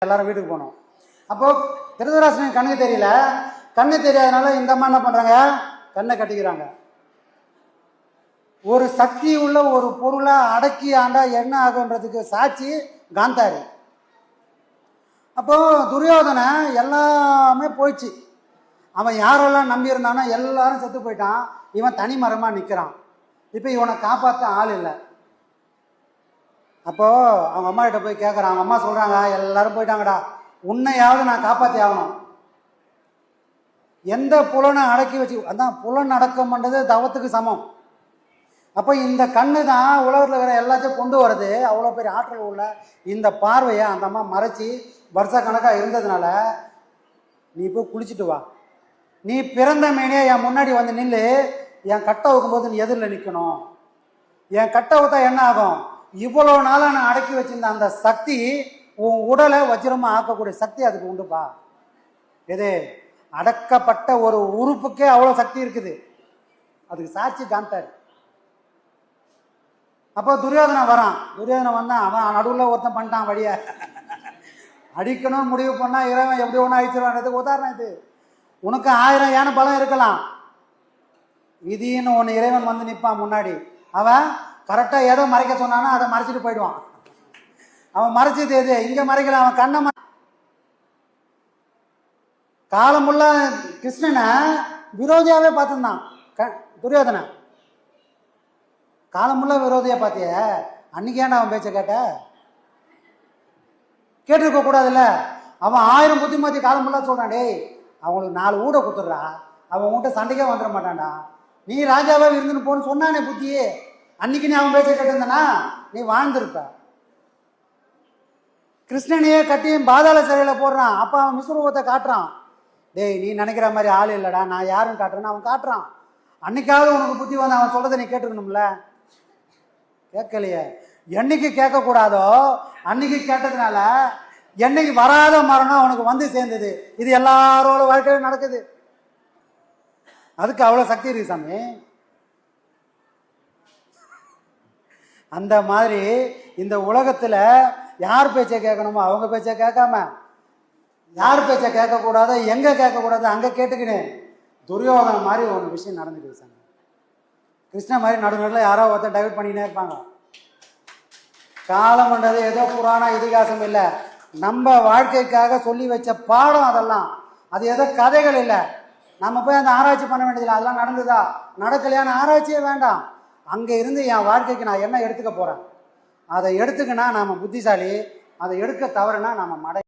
எல்லாரும் வீட்டுக்கு போனோம். அப்போ திருதராஷ்டிரன் கண்ணு தெரியல, கண்ணு தெரியாதனால இந்த அம்மா என்ன பண்றாங்க, கண்ணை கட்டிக்கிறாங்க. ஒரு சக்தி உள்ள ஒரு பொருளை அடக்கி ஆண்டா என்ன ஆகுன்றதுக்கு சாட்சி காந்தாரி. அப்போ துரியோதனை எல்லாமே போயிடுச்சு. அவன் யாரெல்லாம் நம்பி இருந்தானோ எல்லாரும் செத்து போயிட்டான். இவன் தனி மரமா நிற்கிறான். இப்போ இவனை காப்பாற்ற ஆள் இல்லை. அப்போ அவங்க அம்மா கிட்ட போய் கேட்குறான். அவங்க அம்மா சொல்றாங்க, எல்லாரும் போயிட்டாங்கடா, உன்னையாவது நான் காப்பாற்றி ஆகணும். எந்த புலனை அடக்கி வச்சு, அதான் புலன் அடக்கம் பண்ணுறது தவத்துக்கு சமம். அப்போ இந்த கண்ணு தான் உலகத்தில் வேற எல்லாத்தையும் கொண்டு வருது. அவ்வளோ பெரிய ஆற்றல் உள்ள இந்த பார்வையை அந்த அம்மா மறைச்சி வருஷ கணக்காக இருந்ததுனால, நீ போய் குளிச்சுட்டு வா, நீ பிறந்த மேனே என் முன்னாடி வந்து நில்லு, என் கட்டை வைக்கும்போது நீ எதிரில் நிற்கணும். என் கட்டை வைத்தா என்ன ஆகும், இவ்வளோ நாளாக நான் அடக்கி வச்சிருந்த அந்த சக்தி உன் உடலை வஜ்ரமா ஆக்கக்கூடிய சக்தி அதுக்கு உண்டுப்பா. எது அடக்கப்பட்ட ஒரு உறுப்புக்கே அவ்வளோ சக்தி இருக்குது. அதுக்கு சாட்சி காந்தாரு. அப்போ துரியோதனை வரான். துரியோதனை வந்தான். அவன் நடுவில் ஒருத்தன் பண்ணிட்டான் வழிய அடிக்கணும்னு முடிவு பண்ணா இறைவன் எப்படி ஒன்று அழிச்சிருவான். உதாரணம் இது. உனக்கு 1000 யானை பலம் இருக்கலாம், விதின்னு ஒன்று இறைவன் வந்து நிற்பான் முன்னாடி. அவன் கரெக்டாக எதை மறைக்க சொன்னானோ அதை மறைச்சிட்டு போயிடுவான். அவன் மறைச்சது எது, இங்கே மறைக்கல. அவன் கண்ணை காலமுள்ள கிருஷ்ணனை விரோதியாவே பார்த்துருந்தான் துரியோதனை. காலமுள்ள விரோதியா பார்த்திய, அன்னைக்கு ஏன்டா அவன் பேச்ச கேட்ட, கேட்டிருக்க கூடாதுல்ல. அவன் 1000 புத்திமதி காலமுள்ள சொல்றான். டேய், அவங்களுக்கு 4 ஊட கொடுத்துட்றா, அவன் உன்கிட்ட சண்டைக்கே வந்துட மாட்டான்டா, நீ ராஜாவா இருந்துன்னு போன்னு சொன்னானே புத்தியே. அன்னைக்கு நீ அவன் பேச்ச கேட்டிருந்தனா நீ வாழ்ந்திருப்ப. கிருஷ்ணனையே கட்டி பாதாள சிறையில் போடுறான். அப்போ அவன் விஸ்வரூபத்தை காட்டுறான். டேய், நீ நினைக்கிற மாதிரி ஆள் இல்லைடா, நான் யாரும் காட்டுறேன்னு அவன் காட்டுறான். அன்னைக்காவது உனக்கு புத்தி வந்து அவன் சொல்றதை நீ கேட்டுக்கணும்ல. கேட்கலையே. என்னைக்கு கேட்கக்கூடாதோ அன்னைக்கு கேட்டதுனால என்னைக்கு வராத மரணம் அவனுக்கு வந்து சேர்ந்தது. இது எல்லாரோட வாழ்க்கையிலும் நடக்குது. அதுக்கு அவ்வளோ சக்தி இருக்கு சாமி. அந்த மாதிரி இந்த உலகத்தில் யார் பேச்சை கேட்கணுமோ அவங்க பேச்சை கேட்காம, யார் பேச்சை கேட்கக்கூடாதோ எங்கே கேட்கக்கூடாதோ அங்கே கேட்டுக்கினு துரியோதனை மாதிரி ஒரு விஷயம் நடந்துட்டு சாமி. கிருஷ்ண மாதிரி நடுநடுவில் யாரோ ஒருத்தர் டைவர்ட் பண்ணினே இருப்பாங்க. காலம்ன்றது ஏதோ புராண இதிகாசம் இல்லை, நம்ம வாழ்க்கைக்காக சொல்லி வச்ச பாடம். அதெல்லாம் அது ஏதோ கதைகள் இல்லை. நம்ம போய் அந்த ஆராய்ச்சி பண்ண வேண்டியதில்லை. அதெல்லாம் நடந்துதா நடக்கலையான ஆராய்ச்சியே வேண்டாம். அங்கே இருந்து என் வாழ்க்கைக்கு நான் என்ன எடுத்துக்க போகிறேன், அதை எடுத்துக்கினா நாம் புத்திசாலி, அதை எடுக்க தவறுனா நாம் மடை.